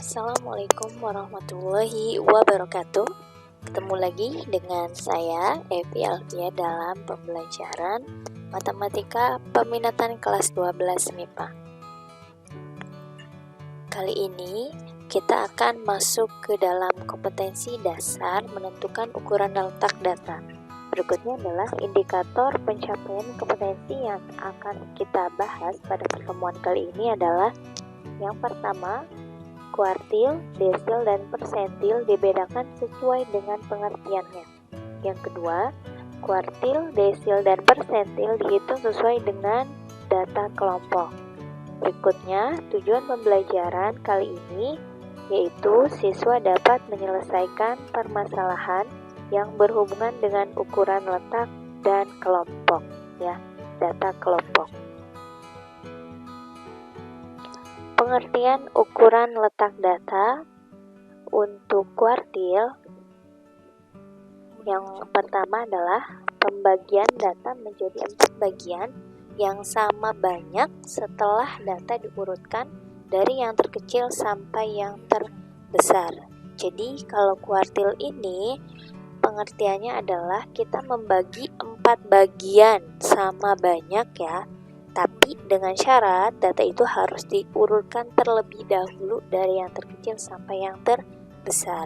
Assalamualaikum warahmatullahi wabarakatuh. Ketemu lagi dengan saya Evi Alfia dalam pembelajaran Matematika Peminatan kelas 12 MIPA. Kali ini kita akan masuk ke dalam kompetensi dasar menentukan ukuran letak data. Berikutnya adalah indikator pencapaian kompetensi yang akan kita bahas pada pertemuan kali ini adalah yang pertama, kuartil, desil, dan persentil dibedakan sesuai dengan pengertiannya. Yang kedua, kuartil, desil, dan persentil dihitung sesuai dengan data kelompok. Berikutnya, tujuan pembelajaran kali ini yaitu siswa dapat menyelesaikan permasalahan yang berhubungan dengan ukuran letak dan kelompok, data kelompok. Pengertian ukuran letak data untuk kuartil yang pertama adalah pembagian data menjadi 4 bagian yang sama banyak setelah data diurutkan dari yang terkecil sampai yang terbesar. Jadi kalau kuartil ini pengertiannya adalah kita membagi 4 bagian sama banyak tapi dengan syarat data itu harus diurutkan terlebih dahulu dari yang terkecil sampai yang terbesar.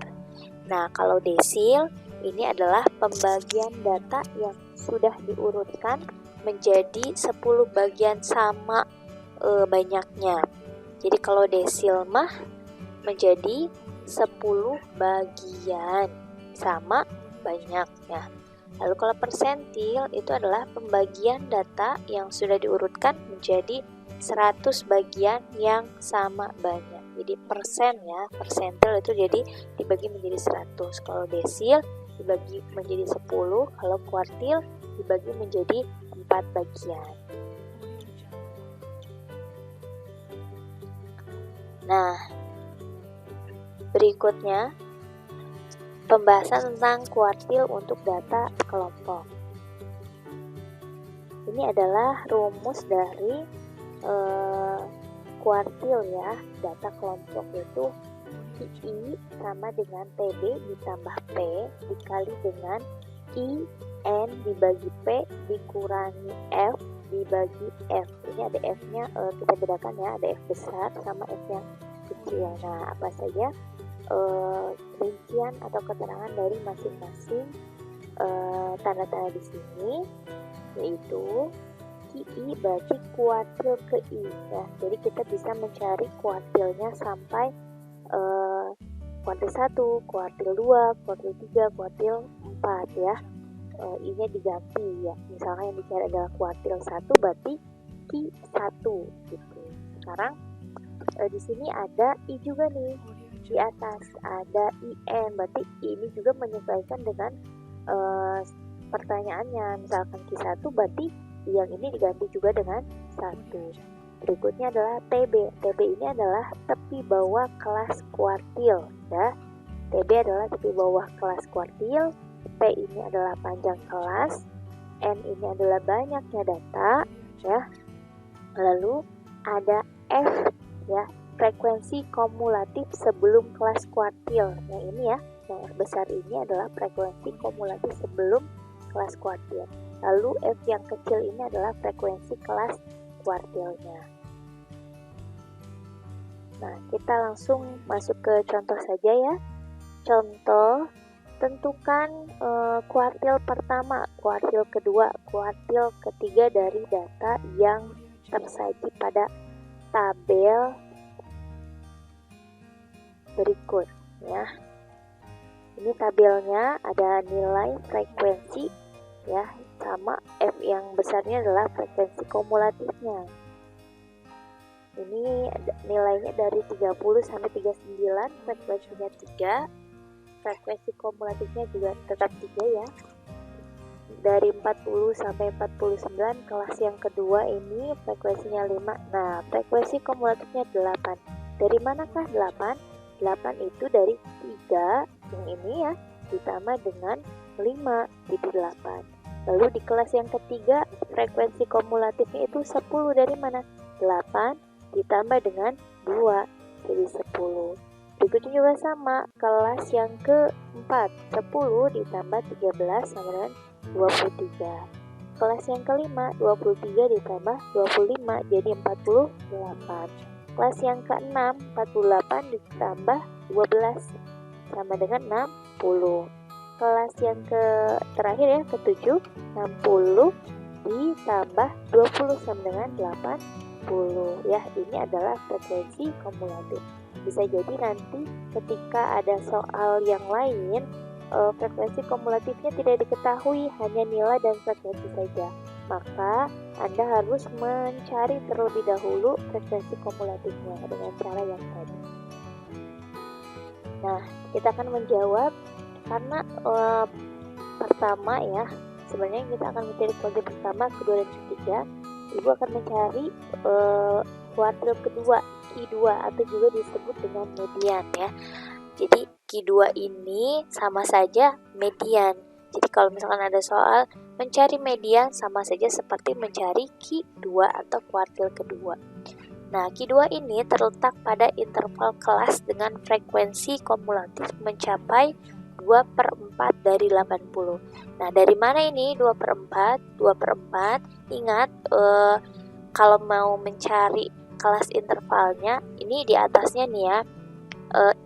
Nah, kalau desil ini adalah pembagian data yang sudah diurutkan menjadi 10 bagian sama banyaknya. Jadi kalau desil mah menjadi 10 bagian sama banyaknya. Lalu kalau persentil itu adalah pembagian data yang sudah diurutkan menjadi 100 bagian yang sama banyak. Jadi persentil itu jadi dibagi menjadi 100. Kalau desil dibagi menjadi 10, kalau kuartil dibagi menjadi 4 bagian. Nah, berikutnya pembahasan tentang kuartil untuk data kelompok. Ini adalah rumus dari kuartil data kelompok, yaitu I sama dengan TB ditambah P dikali dengan I N dibagi P dikurangi F dibagi F. Ini ada F-nya, kita bedakan ada F besar sama F yang kecil. Nah, apa saja rincian atau keterangan dari masing-masing tanda-tanda di sini, yaitu I bagi kuartil ke I Jadi kita bisa mencari kuartilnya sampai kuartil 1, kuartil 2, kuartil 3, kuartil 4 I-nya diganti Misalnya yang dicari adalah kuartil 1 berarti Q1 gitu. Sekarang di sini ada I juga nih. Di atas ada IN, berarti ini juga menyesuaikan dengan pertanyaannya. Misalkan Q1 berarti yang ini diganti juga dengan 1. Berikutnya adalah TB. TB ini adalah tepi bawah kelas kuartil TB adalah tepi bawah kelas kuartil. P ini adalah panjang kelas. N ini adalah banyaknya data Lalu ada F frekuensi kumulatif sebelum kelas kuartil. Yang ini yang F besar ini adalah frekuensi kumulatif sebelum kelas kuartil. Lalu F yang kecil ini adalah frekuensi kelas kuartilnya. Nah, kita langsung masuk ke contoh saja Contoh, tentukan kuartil pertama, kuartil kedua, kuartil ketiga dari data yang tersaji pada tabel berikut Ini tabelnya ada nilai frekuensi sama F yang besarnya adalah frekuensi kumulatifnya. Ini nilainya dari 30 sampai 39, frekuensinya 3. Frekuensi kumulatifnya juga tetap 3 Dari 40 sampai 49, kelas yang kedua ini frekuensinya 5. Nah, frekuensi kumulatifnya 8. Dari manakah 8? 8 itu dari 3 yang ini ditambah dengan 5 jadi 8. Lalu di kelas yang ketiga frekuensi kumulatifnya itu 10. Dari mana? 8 ditambah dengan 2 jadi 10. Berikutnya juga sama, kelas yang keempat, 10 ditambah 13 sama dengan 23. Kelas yang kelima, 23 ditambah 25 jadi 48. Kelas yang keenam, 48 ditambah 12 sama dengan 60. Kelas yang terakhir ya, ke-7, 60 ditambah 20 sama dengan 80. Ya, ini adalah frekuensi kumulatif. Bisa jadi nanti ketika ada soal yang lain, frekuensi kumulatifnya tidak diketahui, hanya nilai dan frekuensi saja. Maka Anda harus mencari terlebih dahulu frekuensi kumulatifnya dengan cara yang tadi. Nah, kita akan menjawab karena pertama ya, sebenarnya kita akan mencari kuartil pertama, kedua, dan ketiga. Ibu akan mencari kuartil kedua, Q2, atau juga disebut dengan median ya. Jadi Q2 ini sama saja median. Jadi kalau misalkan ada soal mencari median sama saja seperti mencari Q2 atau kuartil kedua. Nah, Q2 ini terletak pada interval kelas dengan frekuensi kumulatif mencapai 2/4 dari 80. Nah, dari mana ini 2/4? 2/4, ingat kalau mau mencari kelas intervalnya, ini di atasnya nih ya,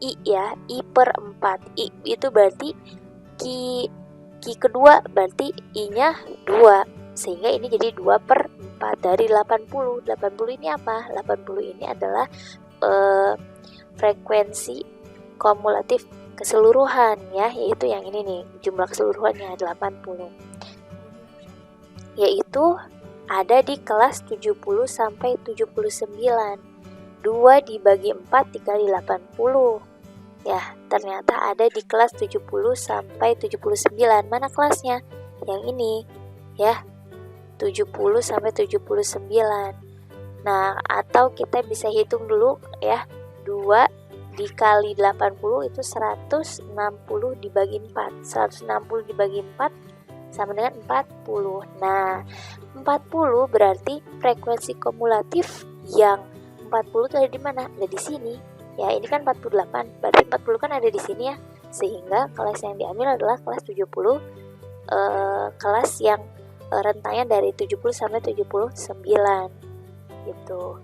I ya, I/4. I itu berarti Q kedua, berarti I-nya 2. Sehingga ini jadi 2/4 dari 80. 80 ini apa? 80 ini adalah frekuensi kumulatif keseluruhan ya, yaitu yang ini nih, jumlah keseluruhannya 80. Yaitu ada di kelas 70 sampai 79. 2 dibagi 4 dikali 80. Ya, ternyata ada di kelas 70 sampai 79. Mana kelasnya? Yang ini ya, 70 sampai 79. Nah, atau kita bisa hitung dulu ya, 2 dikali 80 itu 160 dibagi 4. 160 dibagi 4 sama dengan 40. Nah, 40 berarti frekuensi kumulatif yang 40 itu ada di mana? Ada di sini. Ya, ini kan 48. Berarti 40 kan ada di sini ya. Sehingga kelas yang diambil adalah kelas 70, kelas yang rentangnya dari 70 sampai 79 gitu.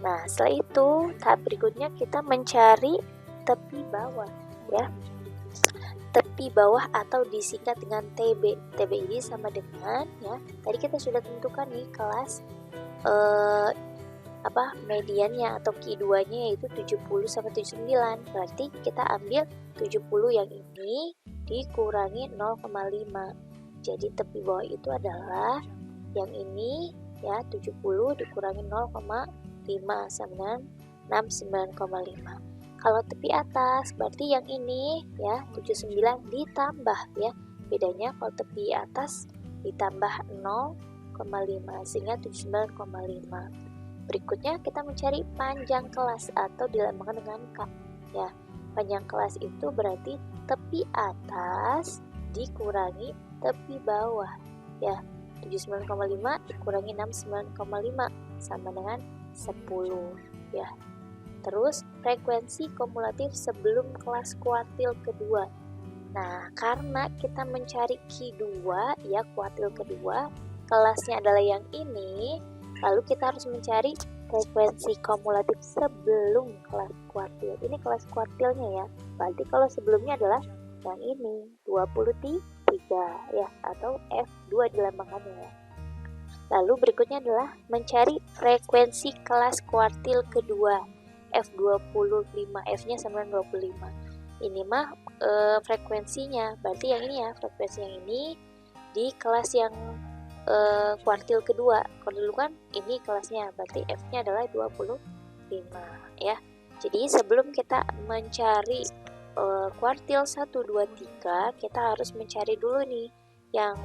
Nah, setelah itu tahap berikutnya kita mencari tepi bawah ya. Tepi bawah atau disingkat dengan TB. TB ini sama dengan ya, tadi kita sudah tentukan nih kelas mediannya atau Q2-nya yaitu 70 sampai 79. Berarti kita ambil 70 yang ini dikurangi 0,5. Jadi tepi bawah itu adalah yang ini ya, 70 dikurangi 0,5 sama dengan 69,5. Kalau tepi atas berarti yang ini ya, 79 ditambah ya. Bedanya kalau tepi atas ditambah 0,5 sehingga 79,5. Berikutnya kita mencari panjang kelas atau dilambangkan dengan K ya. Panjang kelas itu berarti tepi atas dikurangi tepi bawah ya. 79,5 dikurangi 69,5 sama dengan 10 ya. Terus frekuensi kumulatif sebelum kelas kuartil kedua. Nah, karena kita mencari Q2 ya, kuartil kedua, kelasnya adalah yang ini, lalu kita harus mencari frekuensi kumulatif sebelum kelas kuartil. Ini kelas kuartilnya ya. Berarti kalau sebelumnya adalah yang ini, 23 ya, atau F2 dilambangkannya ya. Lalu berikutnya adalah mencari frekuensi kelas kuartil kedua. F25, F-nya sama dengan 25. Ini mah frekuensinya, berarti yang ini ya, frekuensi yang ini di kelas yang kuartil kedua. Kalau dulu kan ini kelasnya, berarti F-nya adalah 25 ya. Jadi sebelum kita mencari kuartil 1, 2, 3, kita harus mencari dulu nih yang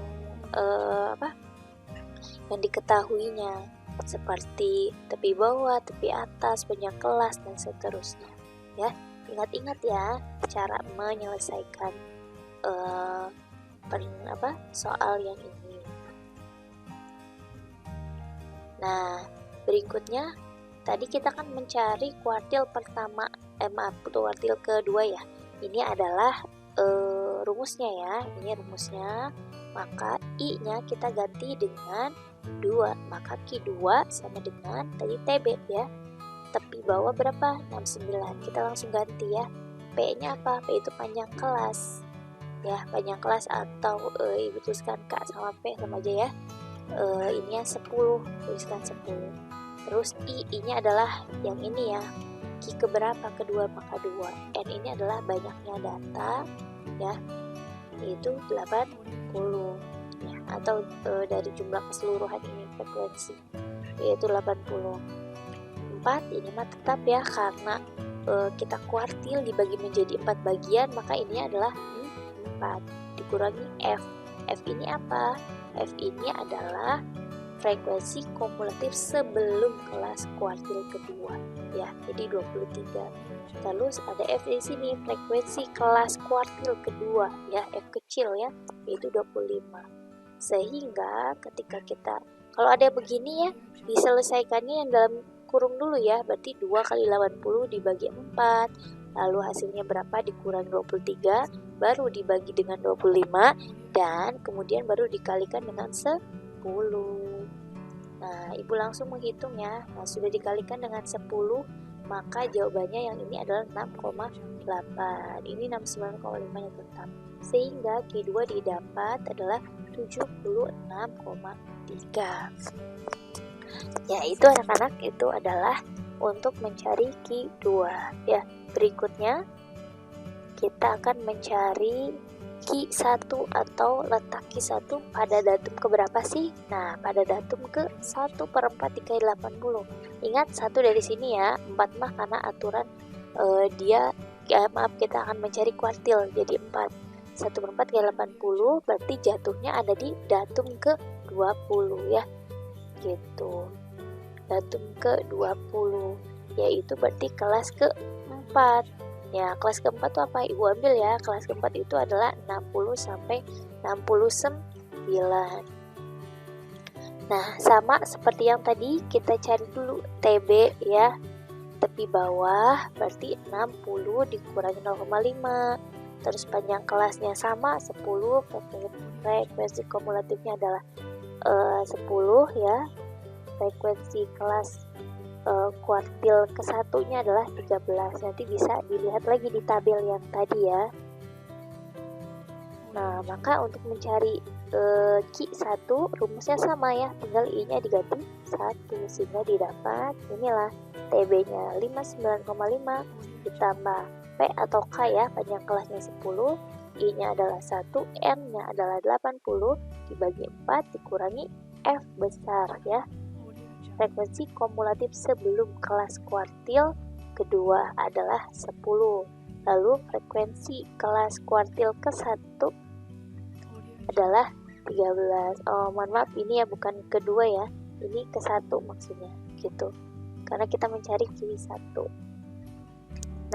yang diketahuinya, seperti tepi bawah, tepi atas, panjang kelas, dan seterusnya ya. Ingat-ingat ya cara menyelesaikan soal yang ini. Nah, berikutnya tadi kita kan mencari kuartil pertama, kuartil kedua ya. Ini adalah rumusnya ya, ini rumusnya. Maka I-nya kita ganti dengan 2, maka Q2 sama dengan tadi TB ya. Tepi bawah berapa? 69. Kita langsung ganti ya. P-nya apa? P itu panjang kelas. Ya, panjang kelas atau Ibu tuliskan K sama P sama aja ya. Ini 10, tuliskan 10. Terus I-nya adalah yang ini ya. Q keberapa? Kedua, maka 2. N ini adalah banyaknya data ya, yaitu 80 ya, atau dari jumlah keseluruhan ini frekuensi yaitu 80. 4 ini mah tetap ya, karena kita kuartil dibagi menjadi 4 bagian, maka ini adalah 4 dikurangi F. F ini apa? F ini adalah frekuensi kumulatif sebelum kelas kuartil kedua ya, jadi 23. Terus ada F di sini, frekuensi kelas kuartil kedua ya, F kecil ya, yaitu 25. Sehingga ketika kita kalau ada begini ya, diselesaikannya yang dalam kurung dulu ya, berarti 2 kali 80 dibagi 4, lalu hasilnya berapa dikurangi 23, baru dibagi dengan 25, dan kemudian baru dikalikan dengan 10. Nah, Ibu langsung menghitung ya. Nah, sudah dikalikan dengan 10, maka jawabannya yang ini adalah 6,8. Ini 69,5 yang tetap. Sehingga Q2 didapat adalah 76,3. Ya, itu anak-anak, itu adalah untuk mencari Q2 ya. Berikutnya kita akan mencari Q1 atau letak Q1 pada datum keberapa sih? Nah, pada datum ke 1/4 dikali 80. Ingat 1 dari sini ya, 4 mah karena aturan kita akan mencari kuartil, jadi 4. 1/4 kali 80 berarti jatuhnya ada di datum ke 20 ya. Gitu. Datum ke 20 yaitu berarti kelas ke-4. Ya, kelas keempat itu apa? Ibu ambil ya, kelas keempat itu adalah 60 sampai 69. Nah, sama seperti yang tadi, kita cari dulu TB ya. Tepi bawah berarti 60 dikurangi 0,5. Terus panjang kelasnya sama 10, frekuensi kumulatifnya adalah 10 ya. Frekuensi kelas kuartil ke-1-nya adalah 13. Nanti bisa dilihat lagi di tabel yang tadi ya. Nah, maka untuk mencari Q1 rumusnya sama ya, tinggal I-nya diganti 1 sehingga didapat inilah TB-nya 59,5 ditambah P atau K ya, panjang kelasnya 10, I-nya adalah 1, N-nya adalah 80 dibagi 4 dikurangi F besar ya. Frekuensi kumulatif sebelum kelas kuartil kedua adalah 10. Lalu frekuensi kelas kuartil ke-1 adalah 13. Oh, mohon maaf, ini ya bukan kedua ya. Ini ke-1 maksudnya, gitu. Karena kita mencari Q1.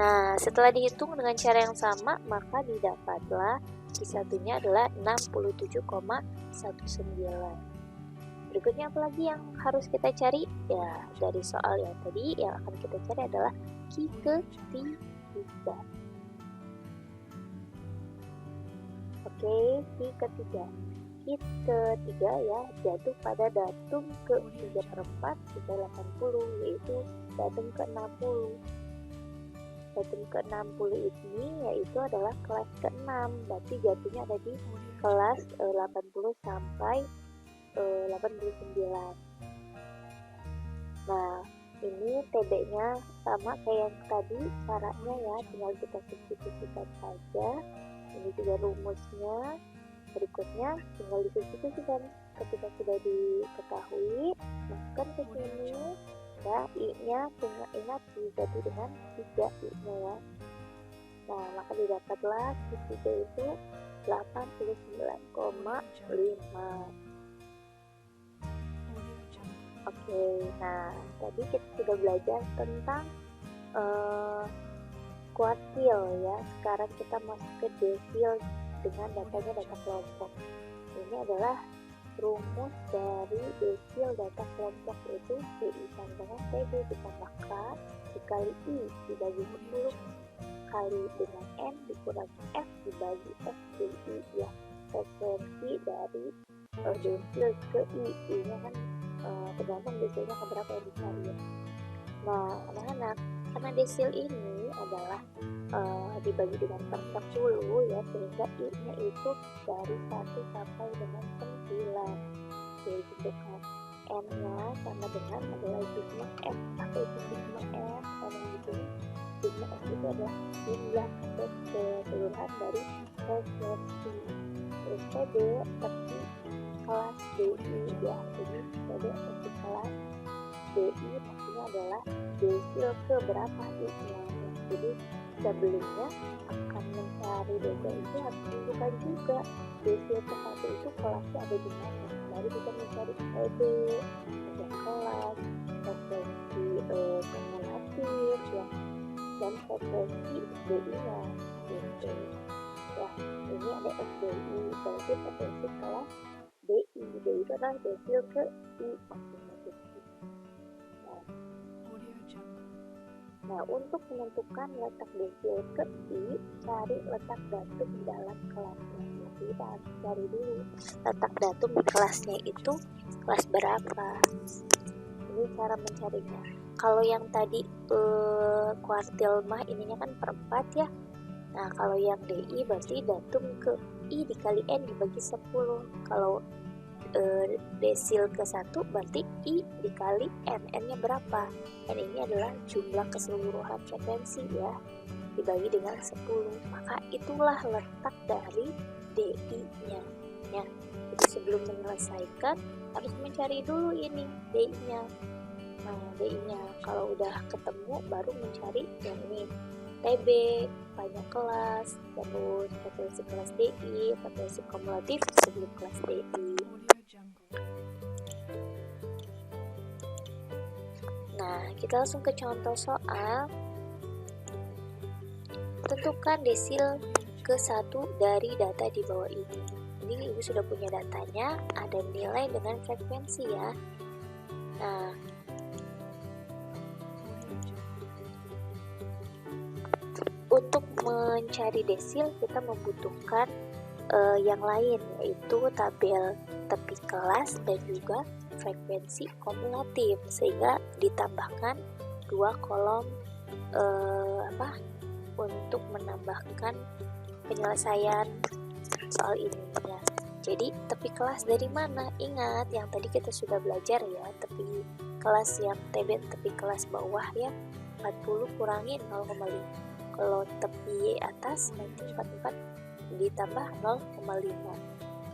Nah, setelah dihitung dengan cara yang sama, maka didapatlah Q1-nya adalah 67,19. Berikutnya apa lagi yang harus kita cari? Ya, dari soal yang tadi yang akan kita cari adalah Q ketiga. Oke, Q ketiga. Q ketiga ya, jatuh pada datum ke-3/4 dikali 80, yaitu datum ke-60. Datum ke-60 ini yaitu adalah kelas ke-6, berarti jatuhnya ada di kelas 80 sampai 89. Nah, ini TB-nya sama kayak yang tadi, caranya ya tinggal kita substitusikan saja. Ini juga rumusnya. Berikutnya tinggal disubstitusikan. Ketika sudah diketahui, masukkan ke sini ya, I-nya ingat diganti dengan 3 I-nya ya. Nah, maka didapatlah Q3 itu 89,5. Oke, nah tadi kita sudah belajar tentang kuartil ya. Sekarang kita masuk ke desil dengan datanya data kelompok. Ini adalah rumus dari desil data kelompok itu DI sama dengan TB ditambahkan dikali I dibagi 10 kali dengan N dikurangi F dibagi F DI ya, frekuensi dari desil ke I nya kan tergantung desilnya keberapa yang dicari ya. Nah anak-anak, karena desil ini adalah dibagi dengan per 10 ya, sehingga I nya itu dari 1 sampai dengan 9 jadi gitu kan. N nya sama dengan adalah sigma F. Apa itu sigma F? Karena itu sigma F itu adalah jumlah keseluruhan dari frekuensi. Terus TB tapi kelas DI ya, jadi TB tapi kelas DI pastinya adalah desil ke berapa I nya. Jadi sebelumnya akan mencari desil itu harus tentukan juga desil ke 1 itu kelasnya ada di mana, baru bisa mencari TB, ada kelas, frekuensi kumulatif ya, dan frekuensi DI nya gitu ya. Ini ada FDI, berarti frekuensi kelas DI. DI itu adalah desil ke I maksudnya gitu. Nah, untuk menentukan letak desil ke I, cari letak datum dalam kelasnya. Jadi kita harus cari dulu letak datum di kelasnya itu kelas berapa. Ini cara mencarinya. Kalau yang tadi kuartil mah ininya kan per 4 ya. Nah, kalau yang DI berarti datum ke I dikali N dibagi 10. Kalau desil ke 1 berarti I dikali N. N nya berapa? N ini adalah jumlah keseluruhan frekuensi ya, dibagi dengan 10. Maka itulah letak dari DI nya ya. Jadi sebelum menyelesaikan harus mencari dulu ini DI nya. Nah, DI nya kalau udah ketemu baru mencari yang ini TB, banyak kelas, terus frekuensi kelas DI, frekuensi kumulatif sebelum kelas DI. Nah, kita langsung ke contoh soal. Tentukan desil ke 1 dari data di bawah ini. Ini Ibu sudah punya datanya, ada nilai dengan frekuensi ya. Nah, untuk mencari desil kita membutuhkan yang lain, yaitu tabel tepi kelas dan juga frekuensi kumulatif, sehingga ditambahkan 2 kolom untuk menambahkan penyelesaian soal ini ya. Jadi tepi kelas dari mana? Ingat yang tadi kita sudah belajar ya, tepi kelas yang TB tepi kelas bawah ya 40 kurangi 0,5. Kalau tepi atas nanti 44 ditambah 0,5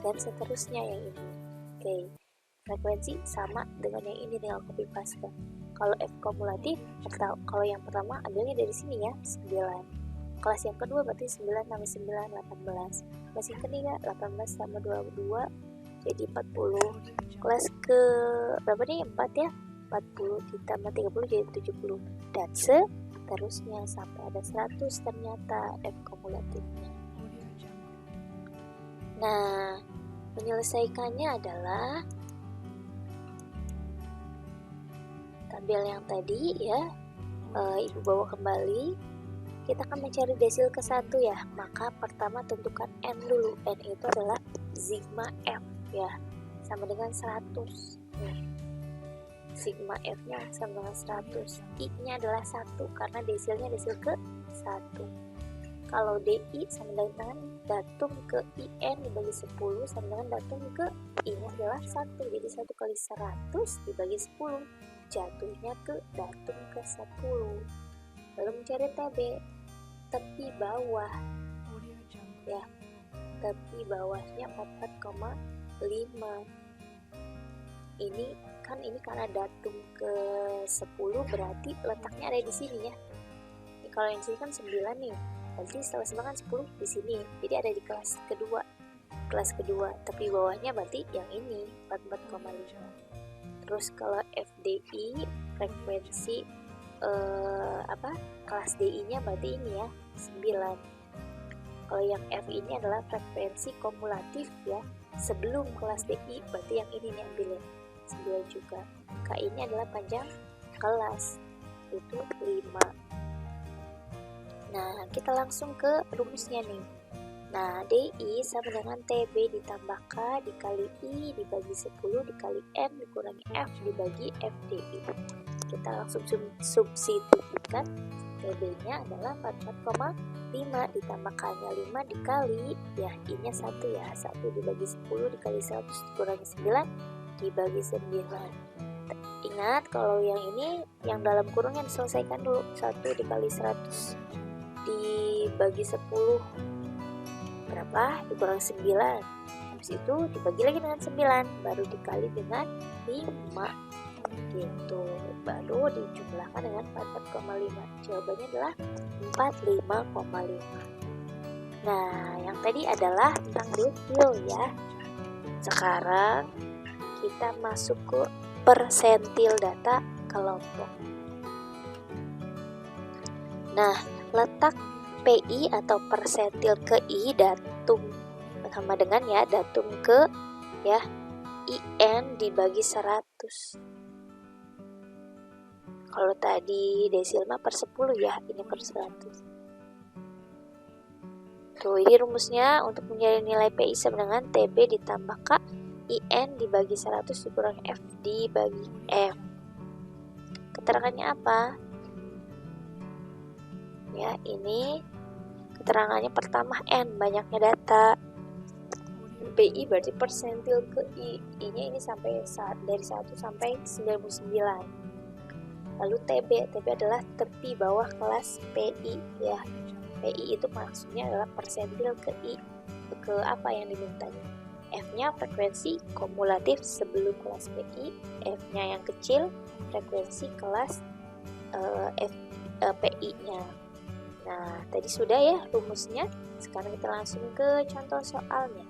dan seterusnya yang ini. Oke, frekuensi sama dengan yang ini, tinggal copy paste. Kalau F kumulatif, kalau yang pertama ambilnya dari sini ya, 9. Kelas yang kedua berarti 9 tambah 9, 18. Kelas yang ketiga, 18 tambah 22, jadi 40. Kelas ke berapa nih? 4 ya? 40 ditambah 30 jadi 70. Dan seterusnya sampai ada 100 ternyata F kumulatifnya. Nah, menyelesaikannya adalah tabel yang tadi ya, Ibu bawa kembali. Kita akan mencari desil ke 1 ya, maka pertama tentukan N dulu. N itu adalah sigma F ya, sama dengan 100 ya. Sigma F nya sama dengan 100. I nya adalah 1 karena desilnya desil ke 1. Kalau DI sama dengan datum ke IN dibagi 10 sama dengan datum ke I nya adalah 1. Jadi 1 kali 100 dibagi 10, jatuhnya ke datum ke 10. Lalu mencari TB, tepi bawah ya, tepi bawahnya 44,5. Ini karena datum ke 10 berarti letaknya ada di sini ya. Ini kalau yang sini kan 9 nih, berarti setelah 9 kan 10 di sini, jadi ada di kelas kedua. Tepi bawahnya berarti yang ini 44,5. Terus kalau FDI frekuensi kelas DI nya berarti ini ya 9. Kalau yang F ini adalah frekuensi kumulatif ya, sebelum kelas DI, berarti yang ini nih ambilin 9 juga. K ini adalah panjang kelas, itu 5. Nah, kita langsung ke rumusnya nih. Nah, DI sama dengan TB ditambah K dikali I dibagi 10 dikali M dikurangi F dibagi FDI. Kita langsung substitusikan. TB-nya adalah 44,5 ditambah K-nya 5 dikali, ya I-nya 1 ya, 1 dibagi 10 dikali 100 dikurangi 9 dibagi 9. Ingat kalau yang ini yang dalam kurung yang diselesaikan dulu. 1 dikali 100 dibagi 10 berapa? Dikurangi 9. Habis itu dibagi lagi dengan 9, baru dikali dengan 5 gitu, baru dijumlahkan dengan 44,5. Jawabannya adalah 45,5. Nah, yang tadi adalah tentang desil ya. Sekarang kita masuk ke persentil data kelompok. Nah, letak PI atau persentil ke I datum sama dengan ya datum ke ya IN dibagi 100. Kalau tadi desil mah per 10 ya, ini per 100. Tuh, ini rumusnya untuk mencari nilai PI sama dengan TB ditambah K IN dibagi 100 dikurang F dibagi M. Keterangannya apa? Ya, ini keterangannya pertama N, banyaknya data. PI berarti persentil ke I. I-nya ini sampai dari 1 sampai 99. Lalu TB adalah tepi bawah kelas PI ya. PI itu maksudnya adalah persentil ke I, ke apa yang dimintanya. F-nya frekuensi kumulatif sebelum kelas PI, F-nya yang kecil frekuensi kelas PI-nya. Nah, tadi sudah ya rumusnya. Sekarang kita langsung ke contoh soalnya.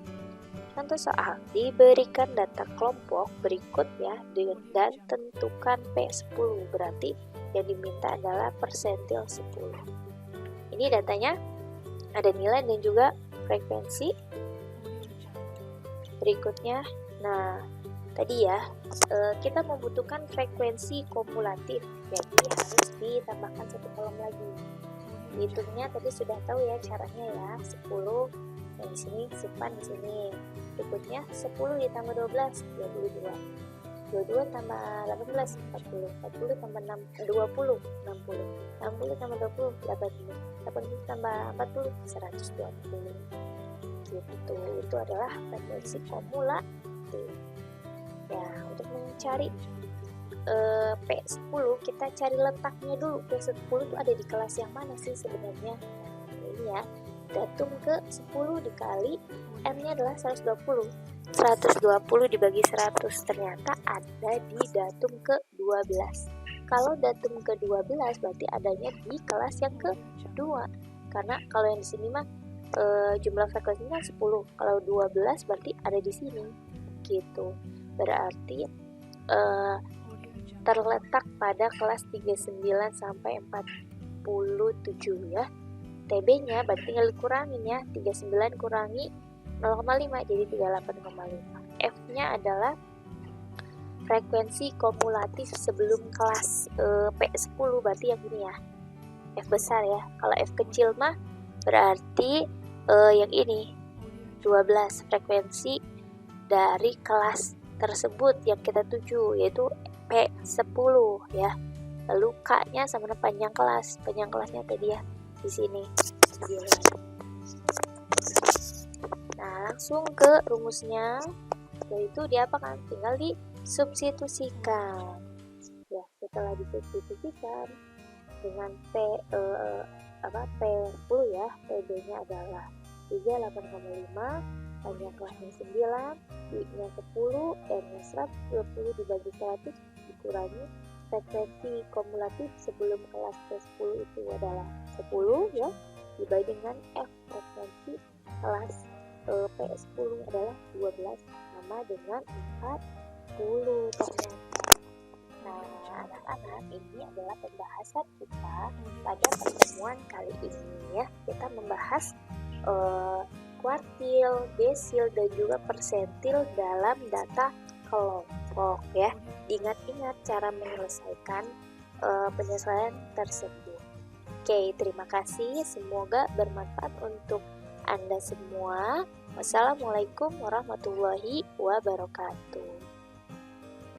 Contoh soal, diberikan data kelompok berikut ya, dan tentukan P10, berarti yang diminta adalah persentil 10. Ini datanya ada nilai dan juga frekuensi. Berikutnya, nah tadi ya, kita membutuhkan frekuensi kumulatif, jadi harus ditambahkan 1 kolom lagi. Hitungnya tadi sudah tahu ya caranya ya, 10 yang di sini simpan di sini. Berikutnya 10 ditambah 12 22. 22 tambah 18 40. 40 tambah 20 60. 60 tambah 20 80. 80 tambah 40 120. Gitu. Itu adalah frekuensi kumulatif. Ya, untuk mencari P10 kita cari letaknya dulu. P10 itu ada di kelas yang mana sih sebenarnya? Nah, ini ya. Datum ke 10 dikali M-nya adalah 120. 120 dibagi 100 ternyata ada di datum ke 12. Kalau datum ke 12 berarti adanya di kelas yang kedua. Karena kalau yang di sini mah jumlah frekuensinya 10. Kalau 12 berarti ada di sini. Gitu. Berarti terletak pada kelas 39 sampai 47 ya. TB-nya berarti tinggal dikurangin ya, 39 kurangi 0,5 jadi 38,5. F-nya adalah frekuensi kumulatif sebelum kelas P10, berarti yang ini ya, F besar ya. Kalau F kecil mah berarti yang ini 12, frekuensi dari kelas tersebut yang kita tuju, yaitu P10 ya. Lalu K-nya sama dengan panjang kelas, panjang kelasnya tadi ya di sini. Nah, langsung ke rumusnya, yaitu diapakan? Tinggal disubstitusikan. Ya, setelah disubstitusikan dengan P10 ya, PB-nya adalah 38,5, panjang kelasnya 9, I-nya 10, M-nya 120 dibagi 100 dikurangi frekuensi kumulatif sebelum kelas P10 itu adalah 10 ya, dibagi dengan F frekuensi kelas P10 adalah 12 sama dengan 40 ternyata. Nah, anak-anak, ini adalah pembahasan kita pada pertemuan kali ini ya. Kita membahas kuartil, desil, dan juga persentil dalam data kelompok ya. Ingat-ingat cara menyelesaikan penyesuaian tersebut. Oke, terima kasih. Semoga bermanfaat untuk Anda semua. Wassalamualaikum warahmatullahi wabarakatuh.